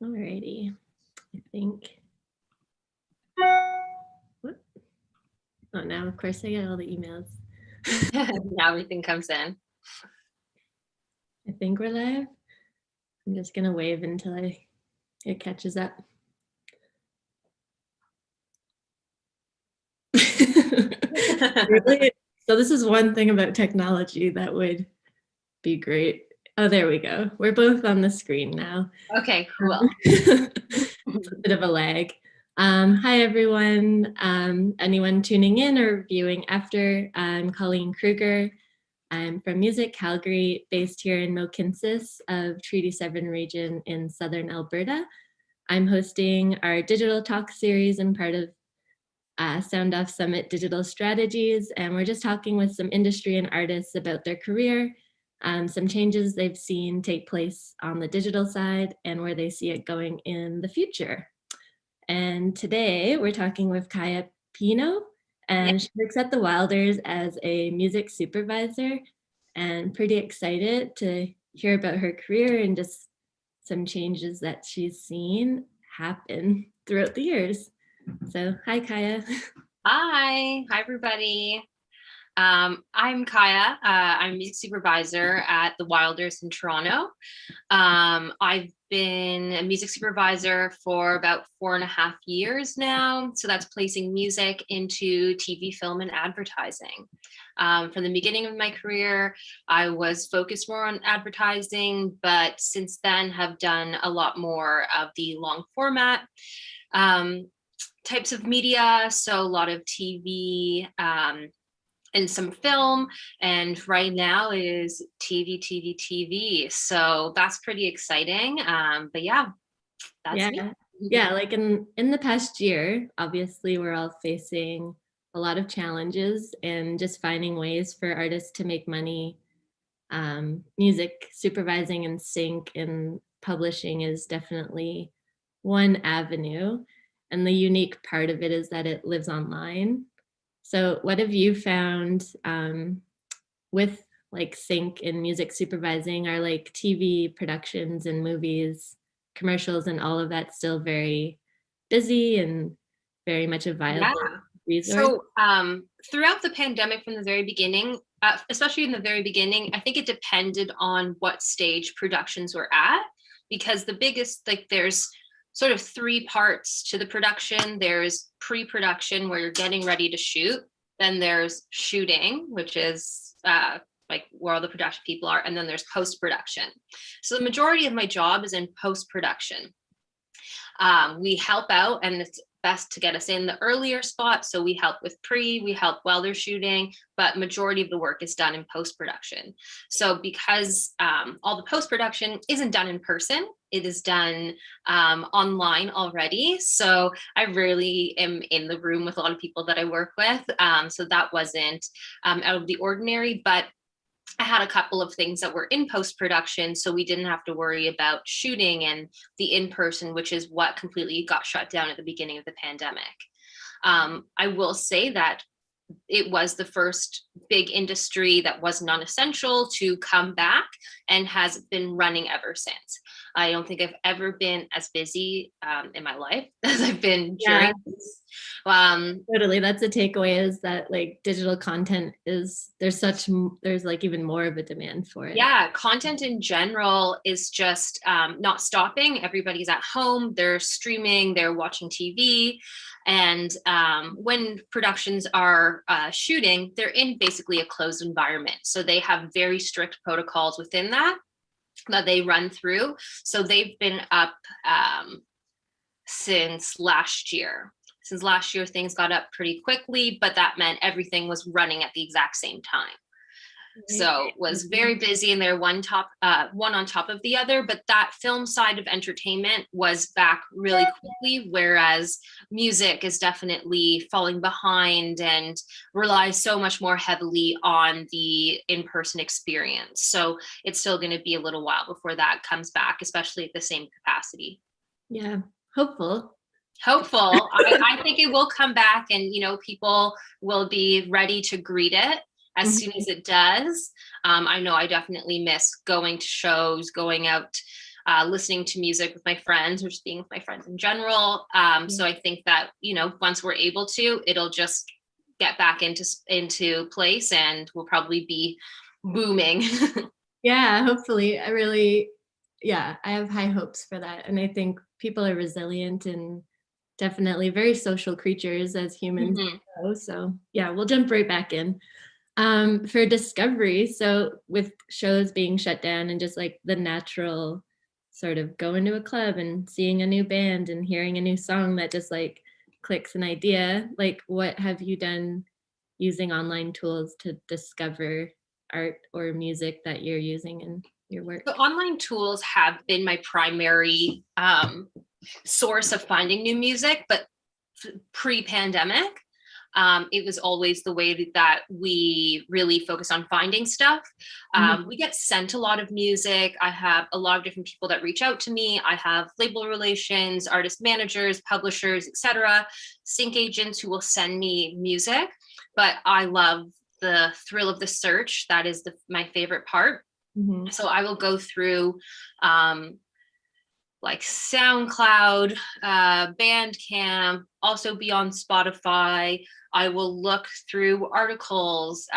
Alrighty, I think. What? Oh, now of course I get all the emails. Now everything comes in. I think we're live. I'm just gonna wave until it catches up. Really? So this is one thing about technology that would be great. Oh, there we go. We're both on the screen now. Okay, cool. It's a bit of a lag. Hi, everyone. Anyone tuning in or viewing after, I'm Colleen Kruger. I'm from Music Calgary, based here in Mohkinstsis of Treaty 7 region in southern Alberta. I'm hosting our digital talk series and part of SoundOff Summit Digital Strategies, and we're just talking with some industry and artists about their career, some changes they've seen take place on the digital side, and where they see it going in the future. And today we're talking with Kaya Pino, and she works at the Wilders as a music supervisor, and pretty excited to hear about her career and just some changes that she's seen happen throughout the years. So, hi, Kaya. Hi everybody. I'm Kaya. I'm music supervisor at the Wilders in Toronto. I've been a music supervisor for about 4.5 years now. So that's placing music into TV, film, and advertising. From the beginning of my career, I was focused more on advertising, but since then have done a lot more of the long format types of media. So a lot of TV, and some film, and right now it is TV. So that's pretty exciting. But yeah, that's me. Yeah, like in the past year, obviously we're all facing a lot of challenges and just finding ways for artists to make money. Music supervising and sync and publishing is definitely one avenue, and the unique part of it is that it lives online. So what have you found with like sync and music supervising? Are like TV productions and movies, commercials and all of that still very busy and very much a viable resource? So throughout the pandemic from the very beginning, especially in the very beginning, I think it depended on what stage productions were at, because the biggest, like there's sort of 3 parts to the production. There's pre-production where you're getting ready to shoot. Then there's shooting, which is like where all the production people are. And then there's post-production. So the majority of my job is in post-production. We help out, and it's best to get us in the earlier spot. So we help with we help while they're shooting, but majority of the work is done in post-production. So because all the post-production isn't done in person, it is done online already. So I rarely am in the room with a lot of people that I work with. So that wasn't out of the ordinary, but I had a couple of things that were in post-production, so we didn't have to worry about shooting and the in-person, which is what completely got shut down at the beginning of the pandemic. I will say that it was the first big industry that was non-essential to come back and has been running ever since. I don't think I've ever been as busy in my life as I've been during this. Totally, that's a takeaway, is that like digital content is, there's like even more of a demand for it. Yeah, content in general is just not stopping. Everybody's at home, they're streaming, they're watching TV. And when productions are shooting, they're in basically a closed environment. So they have very strict protocols within that they run through. So they've been up since last year. Since last year, things got up pretty quickly, but that meant everything was running at the exact same time. So it was very busy, and they're one on top of the other. But that film side of entertainment was back really quickly, whereas music is definitely falling behind and relies so much more heavily on the in-person experience. So it's still going to be a little while before that comes back, especially at the same capacity. Yeah, hopeful. I think it will come back, and people will be ready to greet it as soon as it does. I know I definitely miss going to shows, going out listening to music with my friends or just being with my friends in general. So I think that, once we're able to, it'll just get back into place and we'll probably be booming. Yeah, hopefully. I have high hopes for that. And I think people are resilient and definitely very social creatures as humans. Mm-hmm. So yeah, we'll jump right back in. For discovery, so with shows being shut down and just like the natural sort of going to a club and seeing a new band and hearing a new song that just like clicks an idea, like what have you done using online tools to discover art or music that you're using in your work? So online tools have been my primary source of finding new music, but pre-pandemic, it was always the way that we really focus on finding stuff. We get sent a lot of music. I have a lot of different people that reach out to me. I have label relations, artist managers, publishers, etc., sync agents who will send me music. But I love the thrill of the search. That is my favorite part. So I will go through like SoundCloud, Bandcamp, also be on Spotify. I will look through articles.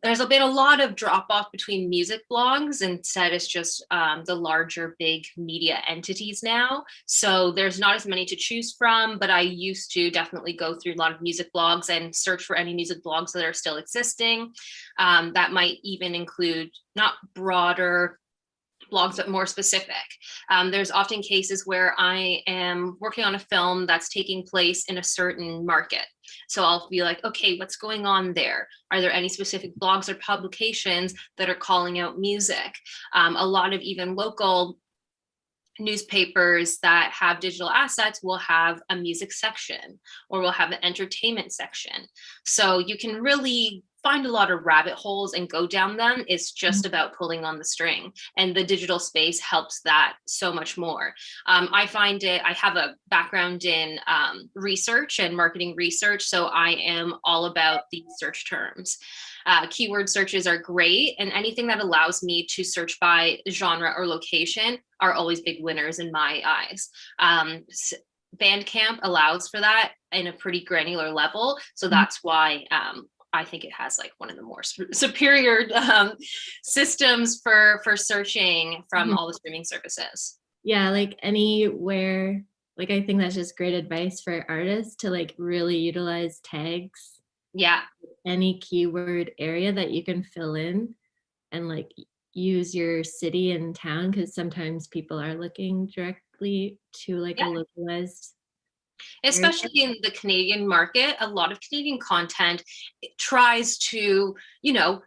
There's been a lot of drop off between music blogs. Instead, it's just the larger big media entities now. So there's not as many to choose from, but I used to definitely go through a lot of music blogs and search for any music blogs that are still existing. That might even include not broader blogs, but more specific. There's often cases where I am working on a film that's taking place in a certain market. So I'll be like, okay, what's going on there? Are there any specific blogs or publications that are calling out music? A lot of even local newspapers that have digital assets will have a music section or will have an entertainment section. So you can really find a lot of rabbit holes and go down them. It's just about pulling on the string, and the digital space helps that so much more. I find I have a background in research and marketing research, so I am all about the search terms. Keyword searches are great, and anything that allows me to search by genre or location are always big winners in my eyes. Bandcamp allows for that in a pretty granular level, so that's why I think it has like one of the more superior systems for searching from all the streaming services. Yeah, like anywhere, like I think that's just great advice for artists to like really utilize tags. Yeah. Any keyword area that you can fill in and like use your city and town, because sometimes people are looking directly to like a localized especially in the Canadian market. A lot of Canadian content tries to,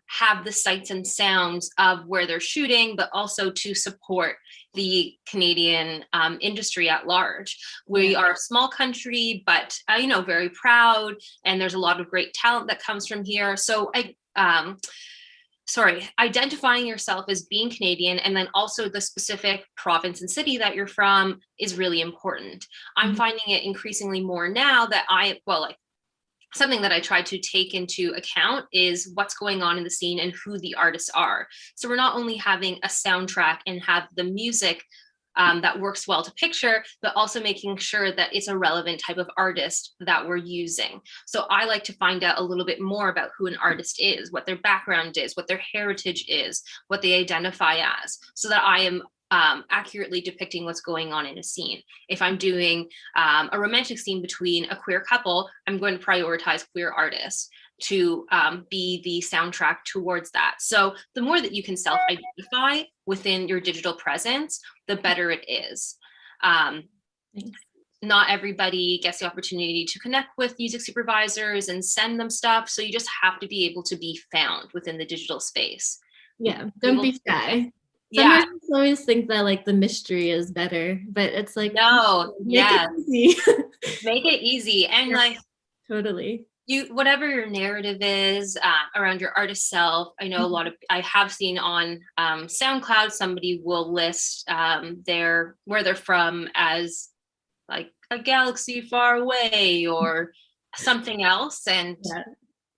have the sights and sounds of where they're shooting, but also to support the Canadian industry at large. We are a small country, but, very proud. And there's a lot of great talent that comes from here. So identifying yourself as being Canadian and then also the specific province and city that you're from is really important. I'm finding it increasingly more now that something that I try to take into account is what's going on in the scene and who the artists are. So we're not only having a soundtrack and have the music that works well to picture, but also making sure that it's a relevant type of artist that we're using. So I like to find out a little bit more about who an artist is, what their background is, what their heritage is, what they identify as, so that I am accurately depicting what's going on in a scene. If I'm doing a romantic scene between a queer couple, I'm going to prioritize queer artists to be the soundtrack towards that. So the more that you can self-identify within your digital presence, the better it is. Not everybody gets the opportunity to connect with music supervisors and send them stuff. So you just have to be able to be found within the digital space. Yeah, don't be shy. Some artists always think that like the mystery is better, but it's like, no, make it easy. Make it easy. And totally. Whatever your narrative is around your artist self. I know I have seen on SoundCloud, somebody will list where they're from as like a galaxy far away or something else. And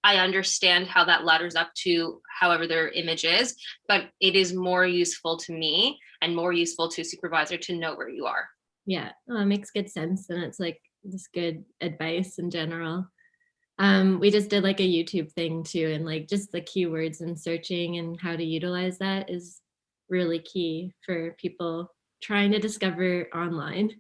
I understand how that ladders up to however their image is, but it is more useful to me and more useful to supervisor to know where you are. Yeah, it makes good sense. And it's like this good advice in general. We just did like a YouTube thing too, and like just the keywords and searching and how to utilize that is really key for people trying to discover online.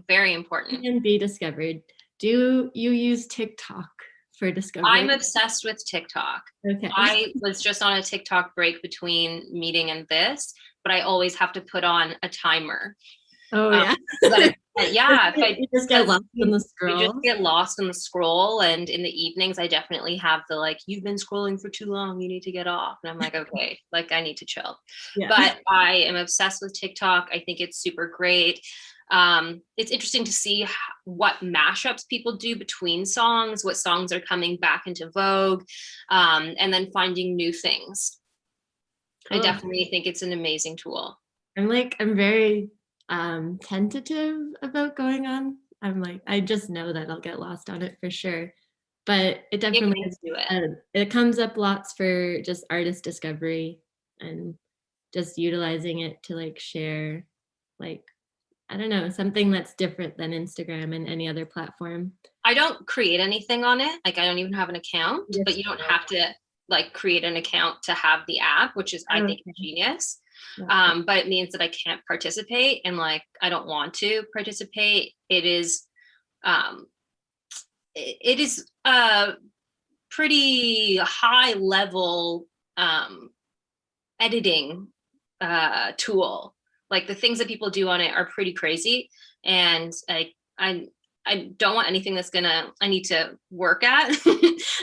Very important. And be discovered. Do you use TikTok for discovery? I'm obsessed with TikTok. Okay. I was just on a TikTok break between meeting and this, but I always have to put on a timer. Oh yeah. Yeah. You just get lost in the scroll. You just get lost in the scroll. And in the evenings, I definitely have the like, you've been scrolling for too long, you need to get off. And I'm like, okay, like I need to chill. Yeah. But I am obsessed with TikTok. I think it's super great. It's interesting to see what mashups people do between songs, what songs are coming back into vogue, and then finding new things. Cool. I definitely think it's an amazing tool. I'm very tentative about going on. I'm like, I just know that I'll get lost on it for sure. But it definitely it comes up lots for just artist discovery and just utilizing it to like share, like, I don't know, something that's different than Instagram and any other platform. I don't create anything on it. Like I don't even have an account, but you don't have to like create an account to have the app, which is, I think, genius. But it means that I can't participate, and like I don't want to participate. It is a pretty high level editing tool. Like the things that people do on it are pretty crazy, and I don't want anything that's I need to work at.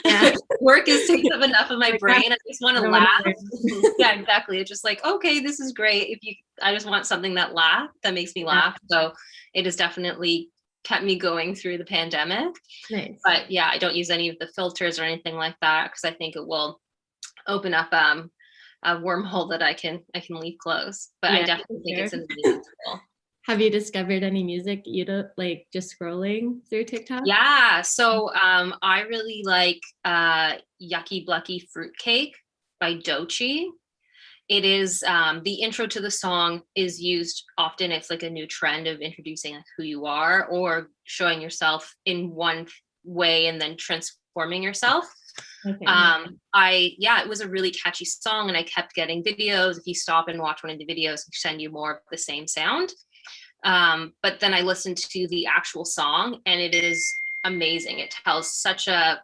Yeah. Work is taking up enough of my brain. I just want to laugh. Yeah, exactly. It's just like, okay, this is great. I just want something that makes me laugh. So it has definitely kept me going through the pandemic. Nice. But yeah, I don't use any of the filters or anything like that because I think it will open up a wormhole that I can leave closed. But yeah, I definitely think it's an amazing tool. Have you discovered any music you don't like just scrolling through TikTok? Yeah, so I really like Yucky Blucky Fruitcake by Doechii. It is the intro to the song is used often. It's like a new trend of introducing like, who you are or showing yourself in one way and then transforming yourself. Okay. It was a really catchy song, and I kept getting videos. If you stop and watch one of the videos, they send you more of the same sound. But then I listened to the actual song, and it is amazing. It tells such a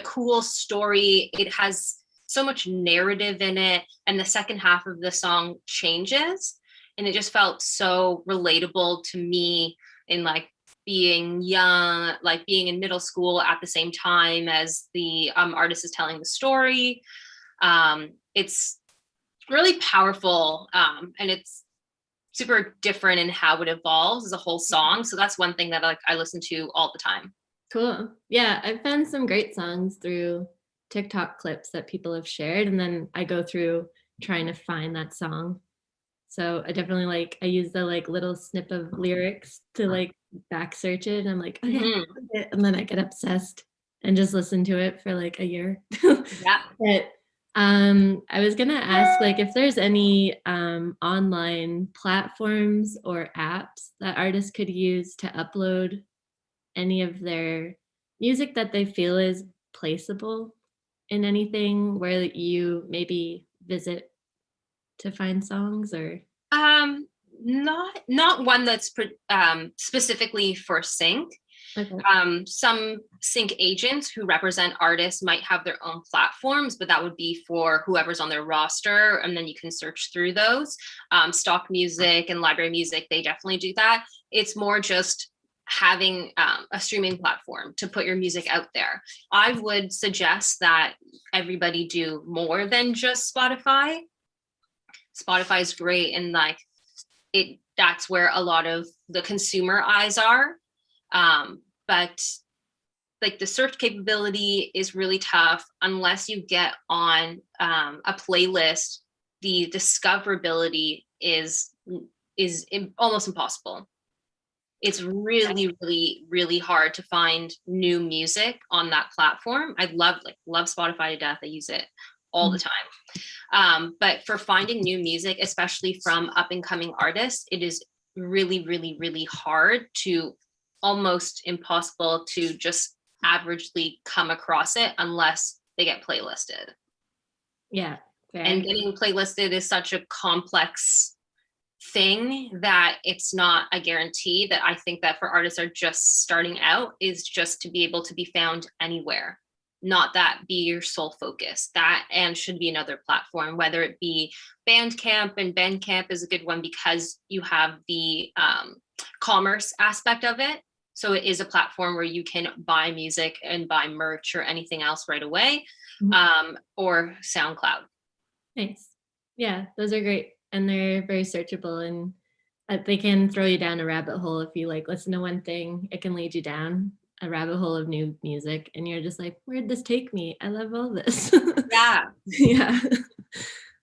cool story. It has so much narrative in it, and the second half of the song changes, and it just felt so relatable to me in like being young, like being in middle school at the same time as the artist is telling the story. It's really powerful, and it's super different in how it evolves as a whole song. So that's one thing that I listen to all the time. Cool. Yeah, I've found some great songs through TikTok clips that people have shared, and then I go through trying to find that song. So I definitely I use the like little snip of lyrics to like back search it. And I'm like, okay, and then I get obsessed and just listen to it for like a year. Yeah. But I was gonna ask like if there's any online platforms or apps that artists could use to upload any of their music that they feel is placeable in anything where you maybe visit to find songs, or not one that's specifically for sync. Okay. Some sync agents who represent artists might have their own platforms, but that would be for whoever's on their roster, and then you can search through those. Stock Music and Library Music, they definitely do that. It's more just having a streaming platform to put your music out there. I would suggest that everybody do more than just Spotify. Spotify is great, and like that's where a lot of the consumer eyes are. But like the search capability is really tough unless you get on a playlist. The discoverability is almost impossible. It's really, really, really hard to find new music on that platform. I love Spotify to death. I use it all the time. But for finding new music, especially from up and coming artists, it is really, really, really hard to, almost impossible to just averagely come across it unless they get playlisted. Yeah. Fair. And getting playlisted is such a complex thing that it's not a guarantee. That I think that for artists are just starting out is just to be able to be found anywhere, not that be your sole focus. That and should be another platform, whether it be Bandcamp, and Bandcamp is a good one because you have the commerce aspect of it. So it is a platform where you can buy music and buy merch or anything else right away. Or SoundCloud. Nice. Yeah, those are great. And they're very searchable, and they can throw you down a rabbit hole. If you like listen to one thing, it can lead you down a rabbit hole of new music, and you're just like, where'd this take me? I love all this. Yeah. Yeah.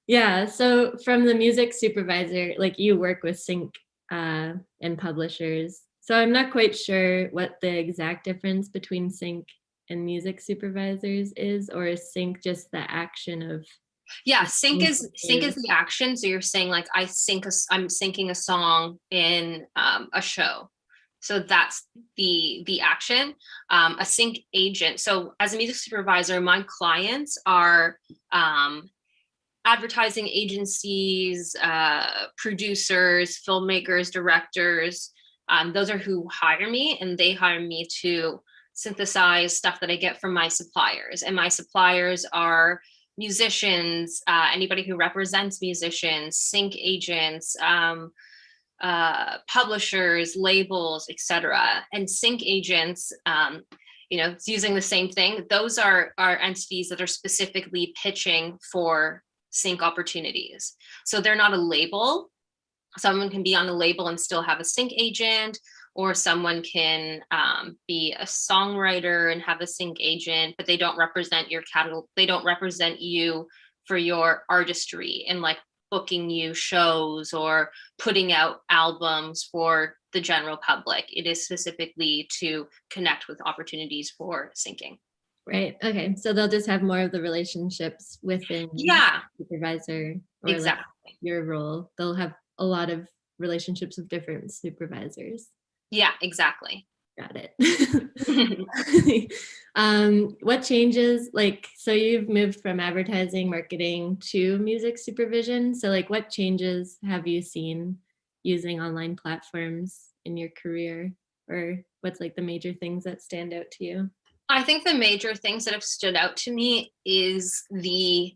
Yeah. So from the music supervisor, like you work with sync and publishers. So I'm not quite sure what the exact difference between sync and music supervisors is, or is sync just the action of? Yeah, sync is the action. So you're saying like I'm syncing a song in a show. So that's the action. A sync agent. So as a music supervisor, my clients are advertising agencies, producers, filmmakers, directors. Those are who hire me, and they hire me to synthesize stuff that I get from my suppliers. And my suppliers are musicians, anybody who represents musicians, sync agents, publishers, labels, etc. And sync agents, it's using the same thing. Those are entities that are specifically pitching for sync opportunities. So they're not a label. Someone can be on a label and still have a sync agent, or someone can be a songwriter and have a sync agent, but they don't represent your catalog. They don't represent you for your artistry and like booking you shows or putting out albums for the general public. It is specifically to connect with opportunities for syncing. Right. Okay. So they'll just have more of the relationships within supervisor, or exactly like your role. They'll have a lot of relationships with different supervisors. Yeah, exactly. Got it. What changes, like, so you've moved from advertising, marketing to music supervision. So like what changes have you seen using online platforms in your career, or what's like the major things that stand out to you? I think the major things that have stood out to me is the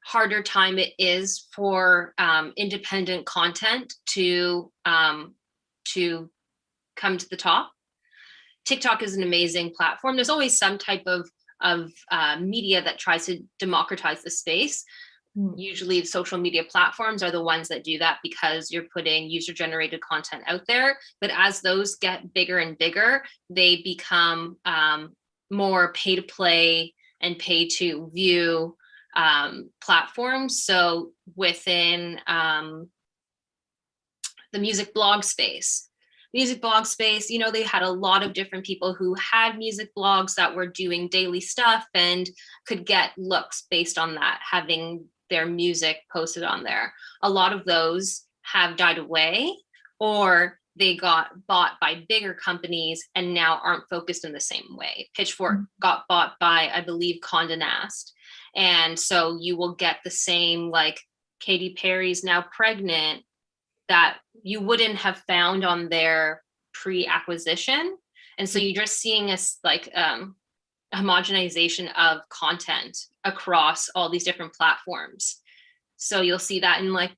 harder time it is for independent content to come to the top. TikTok is an amazing platform. There's always some type of media that tries to democratize the space. Usually social media platforms are the ones that do that because you're putting user-generated content out there. But as those get bigger and bigger, they become more pay to play and pay to view platforms. So within the music blog space, they had a lot of different people who had music blogs that were doing daily stuff and could get looks based on that, having their music posted on there. A lot of those have died away, or they got bought by bigger companies and now aren't focused in the same way. Pitchfork got bought by, I believe, Condé Nast. And so you will get the same, like Katy Perry's now pregnant, that you wouldn't have found on their pre-acquisition. And so you're just seeing us like homogenization of content across all these different platforms. So you'll see that in like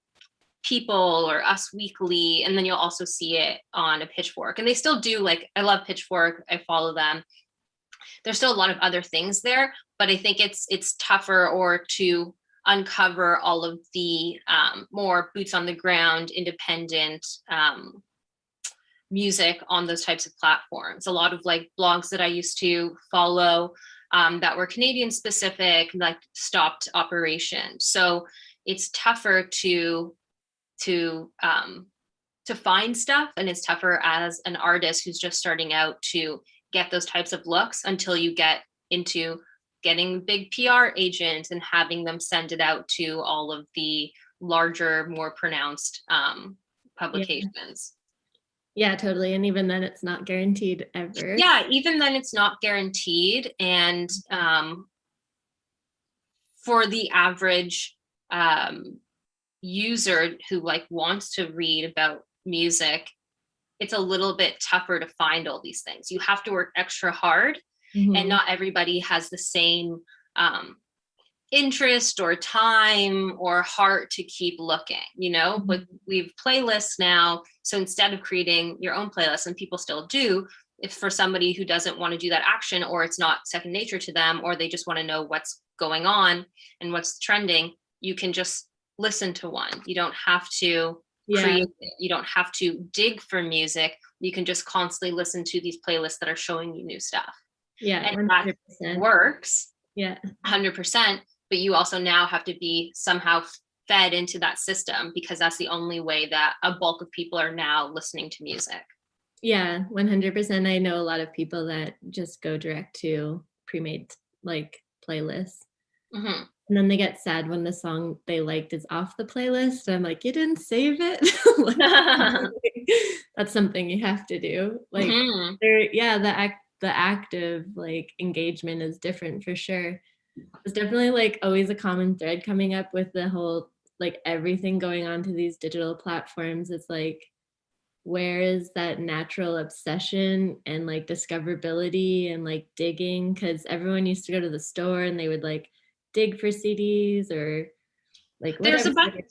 People or Us Weekly, and then you'll also see it on a Pitchfork. And they still do, like, I love Pitchfork, I follow them. There's still a lot of other things there, but I think it's tougher or to uncover all of the more boots on the ground, independent music on those types of platforms. A lot of like blogs that I used to follow that were Canadian specific, like stopped operation. So it's tougher to to find stuff, and it's tougher as an artist who's just starting out to get those types of looks until you get into getting big PR agents and having them send it out to all of the larger, more pronounced publications. Yeah, totally. And even then it's not guaranteed ever. Yeah, even then it's not guaranteed. And for the average user who like wants to read about music, it's a little bit tougher to find all these things. You have to work extra hard, and not everybody has the same interest or time or heart to keep looking, you know. But we've playlists now, so instead of creating your own playlist, and people still do, if for somebody who doesn't want to do that action, or it's not second nature to them, or they just want to know what's going on and what's trending, you can just listen to one. You don't have to create it. You don't have to dig for music. You can just constantly listen to these playlists that are showing you new stuff. Yeah, and 100%. that works. Yeah, 100%. But you also now have to be somehow fed into that system, because that's the only way that a bulk of people are now listening to music. Yeah, 100%. I know a lot of people that just go direct to pre-made like playlists. And then they get sad when the song they liked is off the playlist. I'm like, you didn't save it. That's something you have to do. Like, the active like engagement is different for sure. It's definitely like always a common thread coming up with the whole like everything going on to these digital platforms. It's like, where is that natural obsession and like discoverability and like digging? Because everyone used to go to the store and they would like dig for CDs or like whatever. There's a bunch of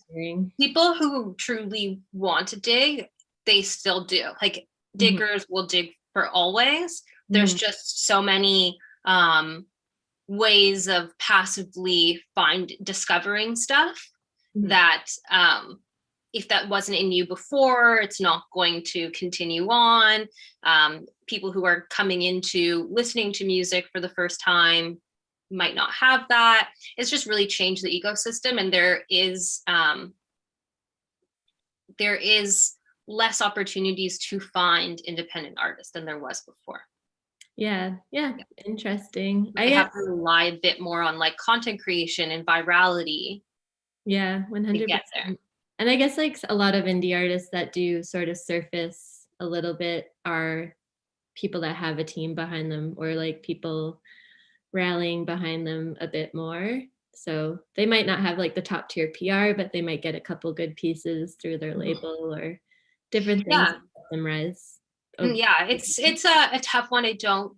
people who truly want to dig. They still do. Like diggers will dig for always. There's just so many ways of passively discovering stuff that if that wasn't in you before, it's not going to continue on. People who are coming into listening to music for the first time might not have that. It's just really changed the ecosystem, and there is less opportunities to find independent artists than there was before. Yeah, interesting. I have to rely a bit more on like content creation and virality. Yeah, 100%. To get there. And I guess like a lot of indie artists that do sort of surface a little bit are people that have a team behind them, or like people rallying behind them a bit more. So they might not have like the top tier PR, but they might get a couple good pieces through their label or different things that help them rise. Yeah, it's a tough one. I don't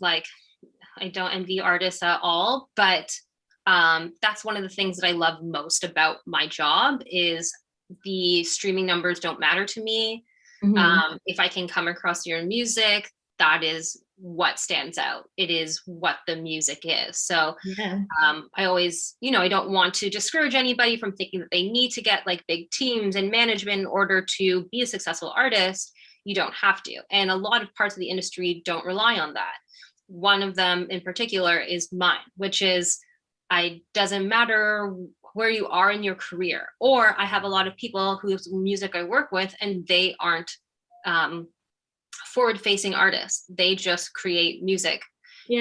envy artists at all, but that's one of the things that I love most about my job is the streaming numbers don't matter to me. If I can come across your music, that is what stands out. It is what the music is. So I always, I don't want to discourage anybody from thinking that they need to get like big teams and management in order to be a successful artist. You don't have to. And a lot of parts of the industry don't rely on that. One of them in particular is mine, which is doesn't matter where you are in your career. Or I have a lot of people whose music I work with, and they aren't forward-facing artists. They just create music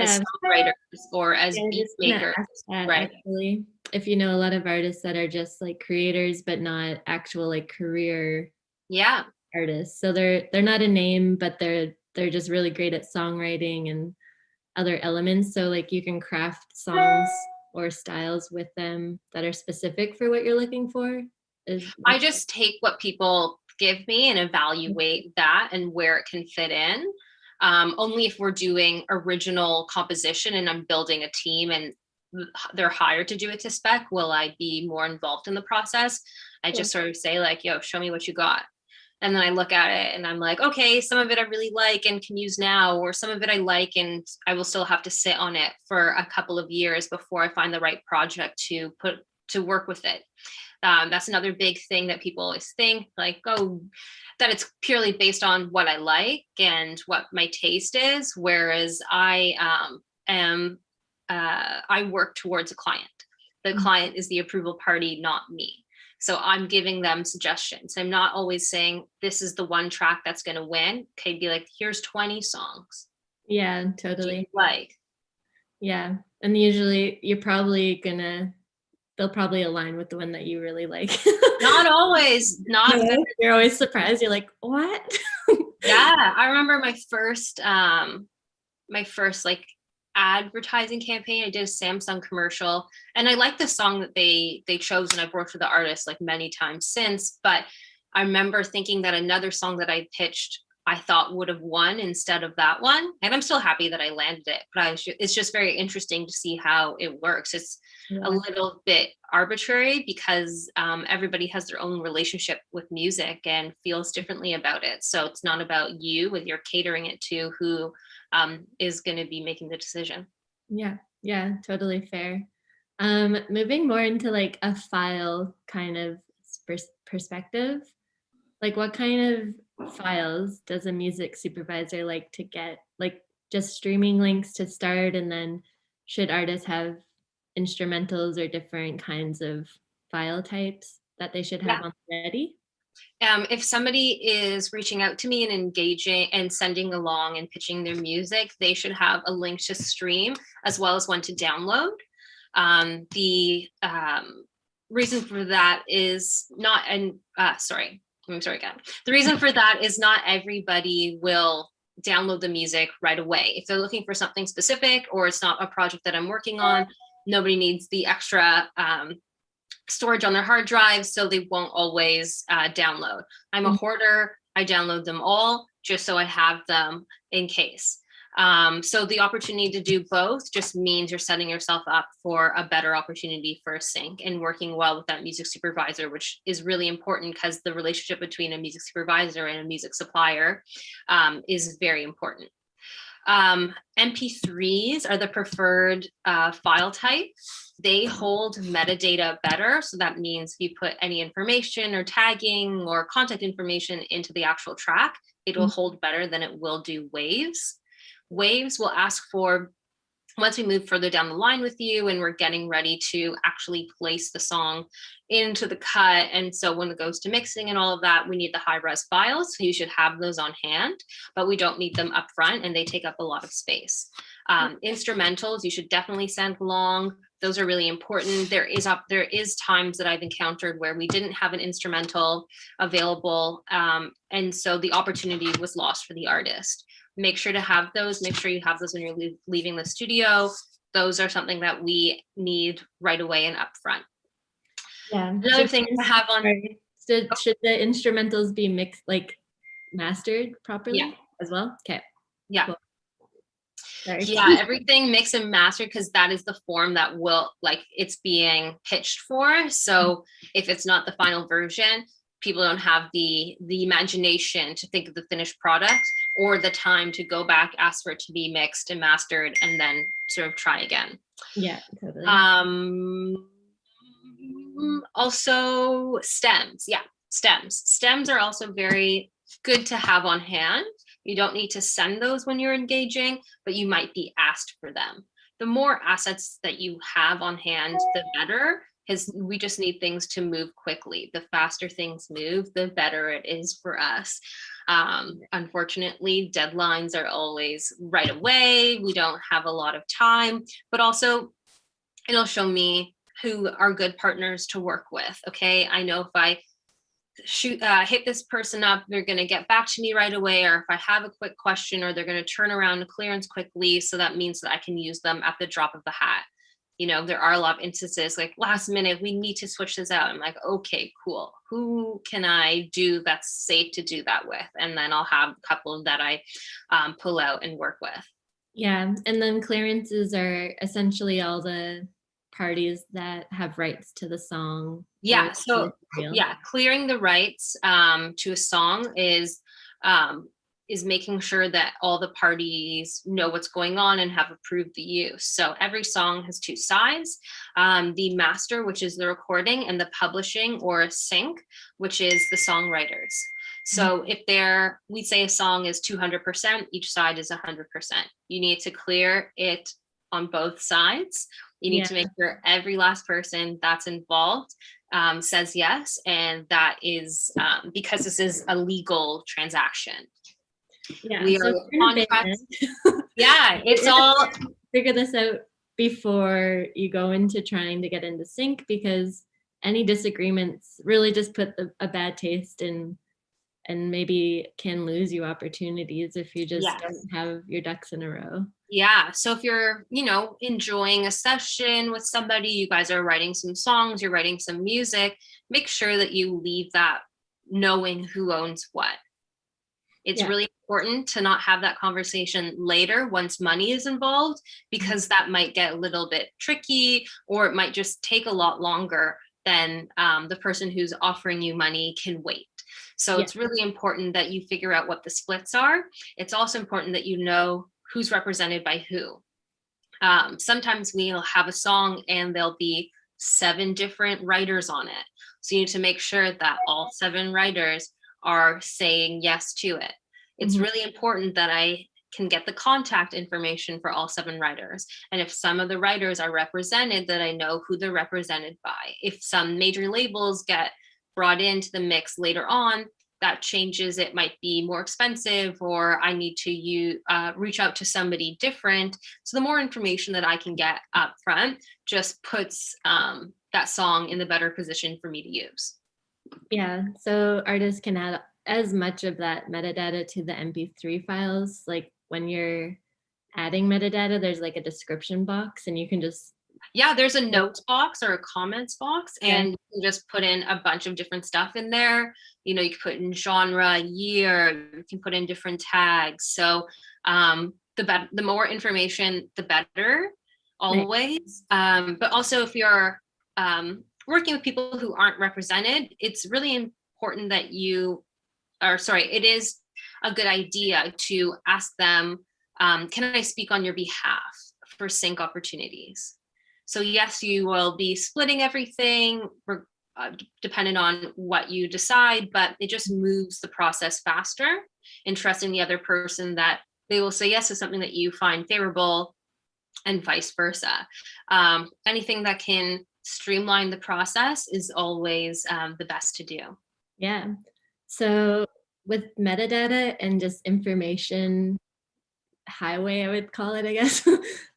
as songwriters or as beat makers. Right. Actually, if you know a lot of artists that are just like creators, but not actual like career artists. So they're not a name, but they're just really great at songwriting and other elements. So like you can craft songs or styles with them that are specific for what you're looking for. I just take what people give me and evaluate that and where it can fit in. Only if we're doing original composition and I'm building a team and they're hired to do it to spec will I be more involved in the process. I just sort of say like, yo, show me what you got. And then I look at it and I'm like, okay, some of it I really like and can use now, or some of it I like and I will still have to sit on it for a couple of years before I find the right project to work with it. That's another big thing that people always think like, that it's purely based on what I like and what my taste is. Whereas I work towards a client. The client is the approval party, not me. So I'm giving them suggestions. I'm not always saying this is the one track that's going to win. Okay, be like, here's 20 songs. Yeah, Do totally. you like? Yeah. And usually they'll probably align with the one that you really like. Not always. Not No, you're always surprised. You're like, what? Yeah, I remember my first like advertising campaign. I did a Samsung commercial, and I like the song that they chose, and I've worked with the artist like many times since. But I remember thinking that another song that I pitched I thought would have won instead of that one, and I'm still happy that I landed it. But it's just very interesting to see how it works. It's a little bit arbitrary because everybody has their own relationship with music and feels differently about it. So it's not about you with you're catering it to who is going to be making the decision. Yeah, totally fair. Moving more into like a file kind of perspective, like what kind of files does a music supervisor like to get? Like just streaming links to start, and then should artists have instrumentals or different kinds of file types that they should have on ready? If somebody is reaching out to me and engaging and sending along and pitching their music, they should have a link to stream as well as one to download. The reason for that is not, and sorry, I'm sorry again. The reason for that is not everybody will download the music right away. If they're looking for something specific or it's not a project that I'm working on, nobody needs the extra storage on their hard drives, so they won't always download. I'm a hoarder. I download them all just so I have them in case. So the opportunity to do both just means you're setting yourself up for a better opportunity for a sync and working well with that music supervisor, which is really important because the relationship between a music supervisor and a music supplier is very important. MP3s are the preferred file type. They hold metadata better. So that means if you put any information or tagging or contact information into the actual track, it will hold better than it will do waves. Waves will ask for, once we move further down the line with you and we're getting ready to actually place the song into the cut. And so when it goes to mixing and all of that, we need the high res files. So you should have those on hand, but we don't need them up front and they take up a lot of space. Instrumentals, you should definitely send along. Those are really important. There is times that I've encountered where we didn't have an instrumental available. And so the opportunity was lost for the artist. Make sure to have those. Make sure you have those when you're leaving the studio. Those are something that we need right away and upfront. Yeah. Another thing to have on. Should the instrumentals be mixed, like mastered properly as well? Okay. Yeah. Cool. Sorry. Yeah, everything mixed and mastered because that is the form that will, like, it's being pitched for. So if it's not the final version, people don't have the imagination to think of the finished product or the time to go back, ask for it to be mixed and mastered, and then sort of try again. Yeah, totally. Also stems. Yeah, stems. Stems are also very good to have on hand. You don't need to send those when you're engaging, but you might be asked for them. The more assets that you have on hand, the better, because we just need things to move quickly. The faster things move, the better it is for us. Unfortunately, deadlines are always right away. We don't have a lot of time, but also it'll show me who are good partners to work with. Okay, I know if I hit this person up, they're going to get back to me right away, or if I have a quick question, or they're going to turn around to clearance quickly. So that means that I can use them at the drop of the hat. You know, there are a lot of instances like last minute, we need to switch this out. I'm like, okay, cool. Who can I do that's safe to do that with? And then I'll have a couple that I pull out and work with. Yeah. And then clearances are essentially all the parties that have rights to the song. Yeah. So yeah, clearing the rights to a song is making sure that all the parties know what's going on and have approved the use. So every song has two sides, the master, which is the recording, and the publishing or sync, which is the songwriters. So if we say a song is 200%, each side is 100%. You need to clear it on both sides. You need to make sure every last person that's involved says yes, and that is because this is a legal transaction. Yeah, We so are if you're in a contracts. band, Yeah, it's all figure this out before you go into trying to get into sync, because any disagreements really just put a bad taste in, and maybe can lose you opportunities if you just don't have your ducks in a row. Yeah. So if you're, enjoying a session with somebody, you guys are writing some songs, you're writing some music, make sure that you leave that knowing who owns what. It's really important to not have that conversation later once money is involved, because that might get a little bit tricky, or it might just take a lot longer than the person who's offering you money can wait. So it's really important that you figure out what the splits are. It's also important that you know who's represented by who. Sometimes we'll have a song and there'll be 7 different writers on it. So you need to make sure that all 7 writers are saying yes to it. It's really important that I can get the contact information for all 7 writers. And if some of the writers are represented, that I know who they're represented by. If some major labels get brought into the mix later on, that changes. It might be more expensive, or I need to reach out to somebody different. So the more information that I can get up front just puts that song in the better position for me to use. Yeah, so artists can add as much of that metadata to the MP3 files. Like when you're adding metadata, there's like a description box, and you can just there's a notes box or a comments box, and you can just put in a bunch of different stuff in there. You can put in genre, year, you can put in different tags. So the more information, the better, always. But also if you're working with people who aren't represented, it's really important that it is a good idea to ask them, can I speak on your behalf for sync opportunities? So yes, you will be splitting everything depending on what you decide, but it just moves the process faster, and trusting the other person that they will say yes to something that you find favorable, and vice versa. Anything that can streamline the process is always the best to do. Yeah. So with metadata and just information highway, I would call it, I guess.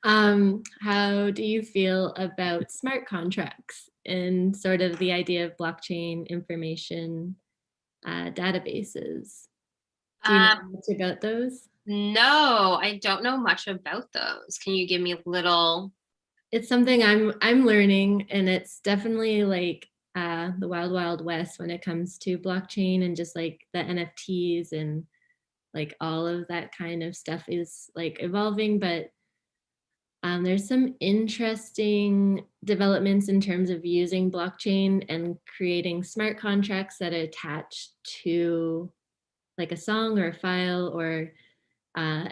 How do you feel about smart contracts and sort of the idea of blockchain information databases? Do you know much about those? No, I don't know much about those. Can you give me a little? It's something I'm learning, and it's definitely like the wild, wild west when it comes to blockchain, and just like the NFTs and like all of that kind of stuff is like evolving. But there's some interesting developments in terms of using blockchain and creating smart contracts that attach to like a song or a file or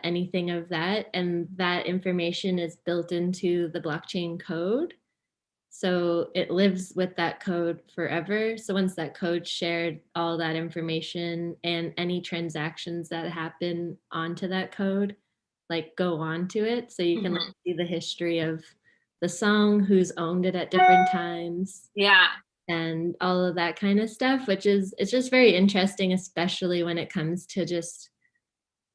anything of that. And that information is built into the blockchain code. So it lives with that code forever. So once that code's shared, all that information and any transactions that happen onto that code, like go on to it. So you can like see the history of the song, who's owned it at different times. Yeah. And all of that kind of stuff, it's just very interesting, especially when it comes to just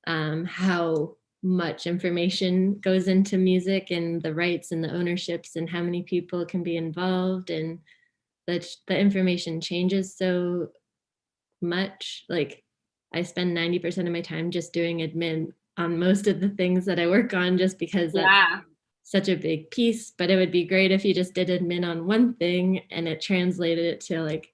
how much information goes into music and the rights and the ownerships and how many people can be involved, and the information changes so much. Like I spend 90% of my time just doing admin on most of the things that I work on, just because that's such a big piece. But it would be great if you just did admin on one thing and it translated it to like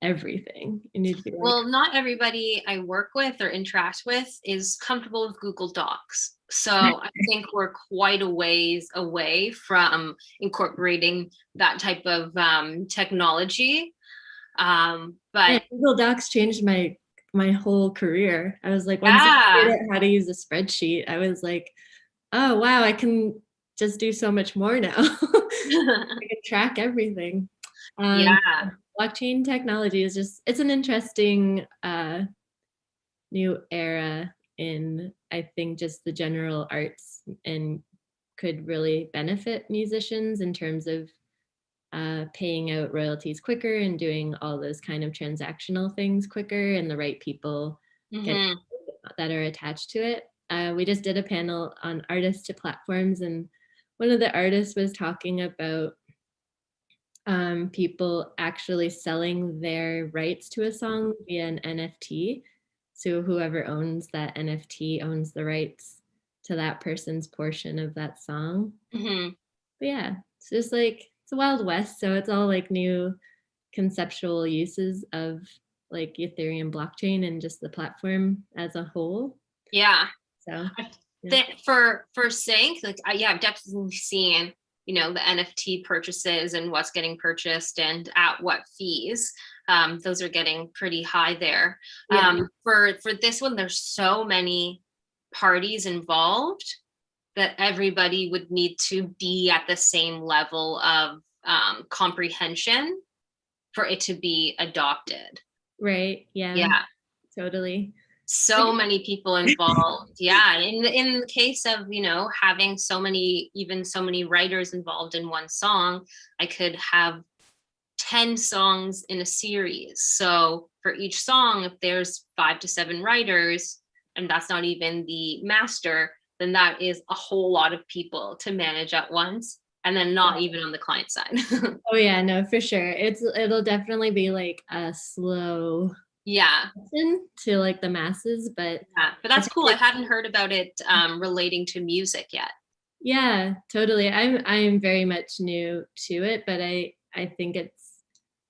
everything. You need to be like, well, not everybody I work with or interact with is comfortable with Google Docs. So I think we're quite a ways away from incorporating that type of technology. But Google Docs changed my whole career. I was like, once I figured out how to use a spreadsheet, I was like, oh wow, I can just do so much more now. I can track everything. Blockchain technology is just, it's an interesting new era in, I think, just the general arts and could really benefit musicians in terms of paying out royalties quicker and doing all those kind of transactional things quicker, and the right people get that are attached to it. We just did a panel on artists to platforms, and one of the artists was talking about people actually selling their rights to a song via an NFT. So whoever owns that NFT owns the rights to that person's portion of that song. But yeah, it's just like, it's a Wild West. So it's all like new conceptual uses of like Ethereum blockchain and just the platform as a whole. Yeah. So that for Sync, like I've definitely seen, you know, the NFT purchases and what's getting purchased and at what fees. Those are getting pretty high there. For this one, there's so many parties involved that everybody would need to be at the same level of comprehension for it to be adopted. Right. Yeah. Totally. So many people involved. In the case of, you know, having so many writers involved in one song, I could have 10 songs in a series. So for each song, if there's 5 to 7 writers, and that's not even the master, then that is a whole lot of people to manage at once, and then not even on the client side. Oh yeah, no, for sure. It'll definitely be like a slow to like the masses, but that's cool. I hadn't heard about it relating to music yet. Yeah, totally. I'm very much new to it, but I think it's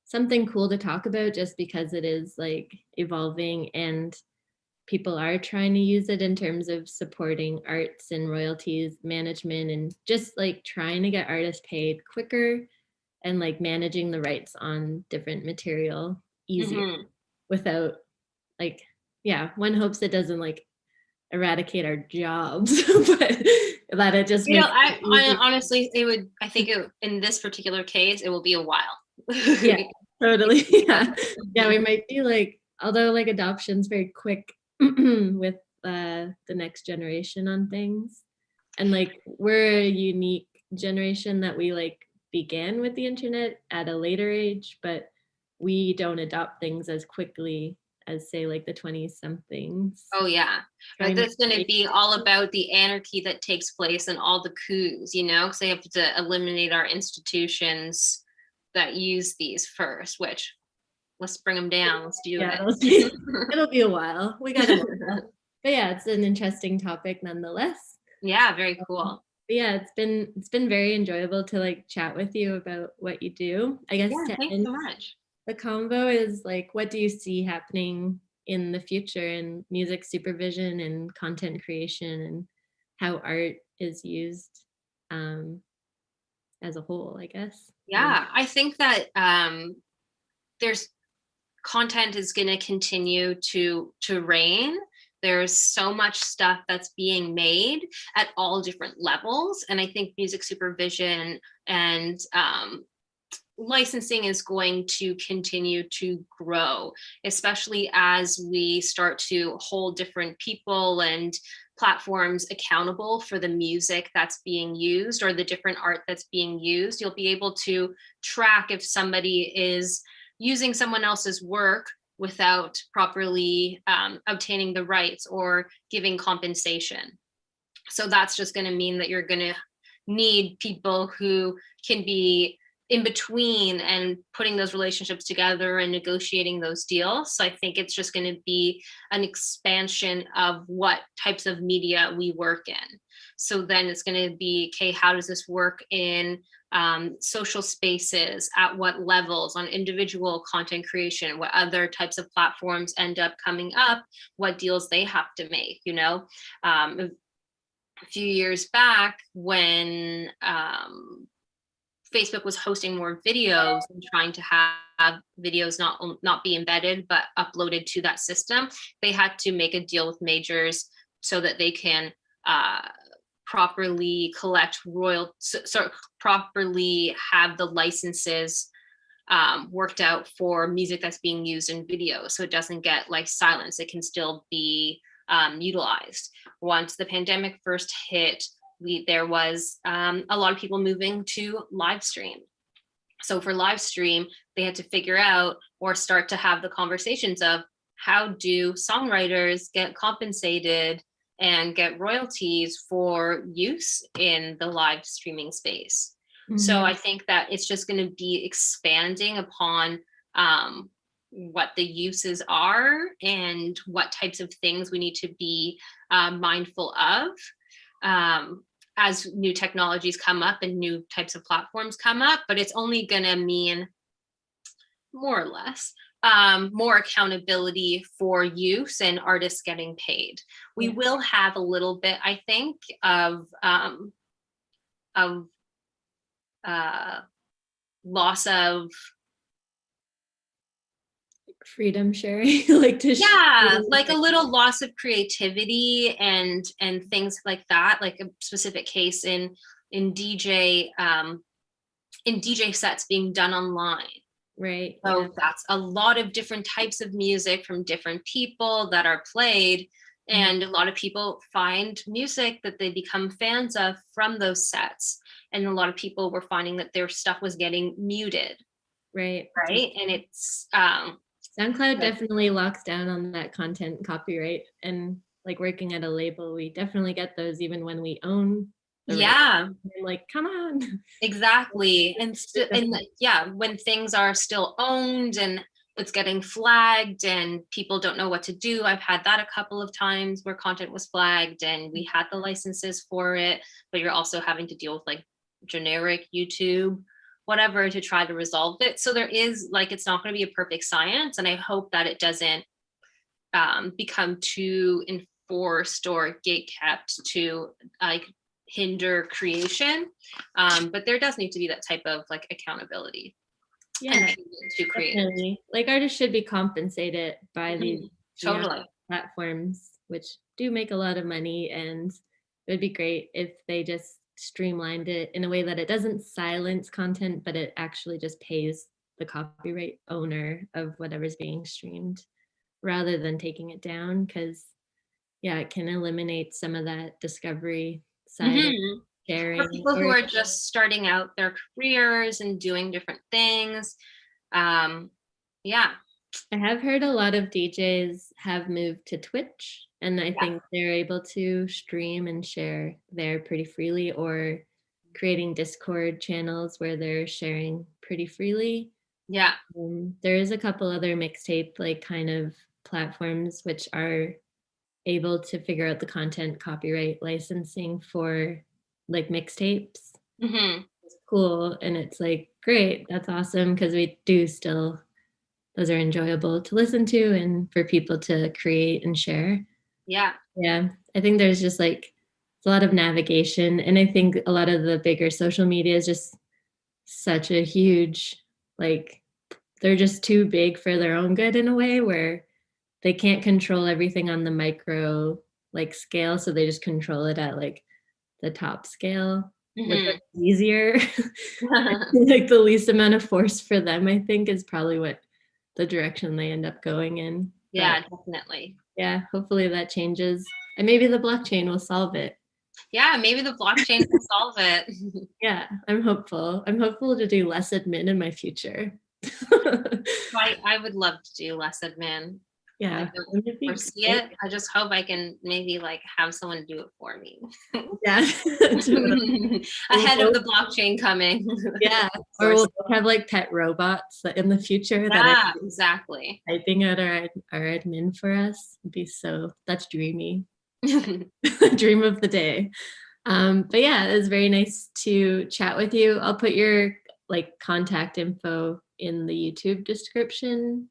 something cool to talk about just because it is like evolving and people are trying to use it in terms of supporting arts and royalties management and just like trying to get artists paid quicker and like managing the rights on different material easier without like, one hopes it doesn't like eradicate our jobs, but that it just, you know, I honestly, I think in this particular case, it will be a while. Yeah, totally. Yeah, we might be like, although like adoption's very quick with the next generation on things, and like we're a unique generation that we like began with the internet at a later age, but we don't adopt things as quickly as say like the 20 somethings. Oh yeah, that's going to be all about the anarchy that takes place and all the coups, you know, because they have to eliminate our institutions that use these first, which let's bring them down. Let's do it. It'll be a while. We got to but yeah, it's an interesting topic nonetheless. Yeah, very cool. But yeah, it's been very enjoyable to like chat with you about what you do. I guess thanks so much. The convo is like, what do you see happening in the future in music supervision and content creation and how art is used as a whole, I guess? Yeah, I think that there's content is going to continue to reign. There's so much stuff that's being made at all different levels. And I think music supervision and licensing is going to continue to grow, especially as we start to hold different people and platforms accountable for the music that's being used or the different art that's being used. You'll be able to track if somebody is using someone else's work without properly obtaining the rights or giving compensation. So that's just going to mean that you're going to need people who can be in between and putting those relationships together and negotiating those deals. So I think it's just going to be an expansion of what types of media we work in. So then it's going to be, okay, how does this work in social spaces, at what levels, on individual content creation, what other types of platforms end up coming up, what deals they have to make, you know? A few years back when Facebook was hosting more videos and trying to have videos not be embedded, but uploaded to that system, they had to make a deal with majors so that they can properly collect properly have the licenses worked out for music that's being used in videos, so it doesn't get like silenced. It can still be utilized. Once the pandemic first hit, there was a lot of people moving to live stream. So for live stream, they had to figure out or start to have the conversations of how do songwriters get compensated and get royalties for use in the live streaming space. Mm-hmm. So I think that it's just going to be expanding upon what the uses are and what types of things we need to be mindful of as new technologies come up and new types of platforms come up. But it's only going to mean more or less more accountability for use and artists getting paid. We will have a little bit, I think, of loss of freedom sharing, like like a little loss of creativity and things like that, like a specific case in DJ sets being done online. Right. So that's a lot of different types of music from different people that are played. And a lot of people find music that they become fans of from those sets. And a lot of people were finding that their stuff was getting muted. Right. And it's SoundCloud definitely locks down on that content copyright, and like working at a label, we definitely get those even when we own. I'm like, come on. Exactly. And when things are still owned and it's getting flagged and people don't know what to do. I've had that a couple of times where content was flagged and we had the licenses for it, but you're also having to deal with like generic YouTube, whatever, to try to resolve it. So there is like, it's not going to be a perfect science. And I hope that it doesn't become too enforced or gate kept to like hinder creation. But there does need to be that type of like accountability. To create. Definitely. Like artists should be compensated by these platforms, which do make a lot of money, and it would be great if they just streamlined it in a way that it doesn't silence content, but it actually just pays the copyright owner of whatever's being streamed rather than taking it down, because it can eliminate some of that discovery side of sharing. For people who are just starting out their careers and doing different things. I have heard a lot of DJs have moved to Twitch, and I think they're able to stream and share there pretty freely, or creating Discord channels where they're sharing pretty freely. There is a couple other mixtape like kind of platforms which are able to figure out the content copyright licensing for like mixtapes. It's cool, and it's like great, that's awesome, because we do still, those are enjoyable to listen to and for people to create and share. I think there's just like it's a lot of navigation, and I think a lot of the bigger social media is just such a huge, like they're just too big for their own good in a way, where they can't control everything on the micro like scale, so they just control it at like the top scale, which is easier. Like the least amount of force for them, I think, is probably what the direction they end up going in. Definitely. Hopefully that changes, and maybe the blockchain will solve it. Maybe the blockchain will solve it. I'm hopeful to do less admin in my future. I would love to do less admin. I don't foresee it. I just hope I can maybe like have someone do it for me. Ahead of the blockchain coming. Or we'll have like pet robots in the future that are exactly typing out our admin for us. It'd be that's dreamy. Dream of the day. But it was very nice to chat with you. I'll put your like contact info in the YouTube description.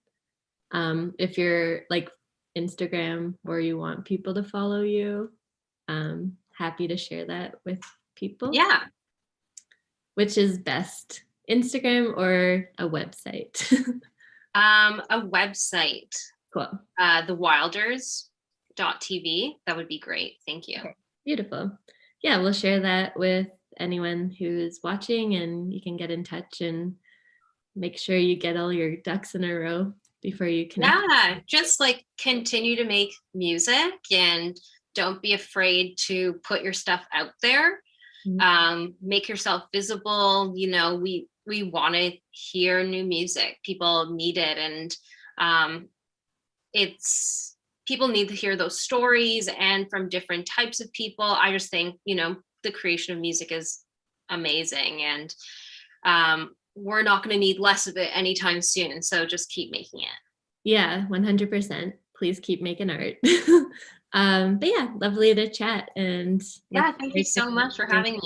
If you're like Instagram or you want people to follow you, happy to share that with people. Which is best, Instagram or a website? A website. Cool. thewilders.tv. That would be great. Thank you. Okay. Beautiful. We'll share that with anyone who's watching, and you can get in touch and make sure you get all your ducks in a row before you connect. Just like continue to make music and don't be afraid to put your stuff out there. Make yourself visible. You know, we want to hear new music. People need it. And it's, people need to hear those stories and from different types of people. I just think, you know, the creation of music is amazing, and we're not going to need less of it anytime soon. So just keep making it. Yeah, 100%. Please keep making art. But yeah, lovely to chat. And yeah, thank you so much for having me.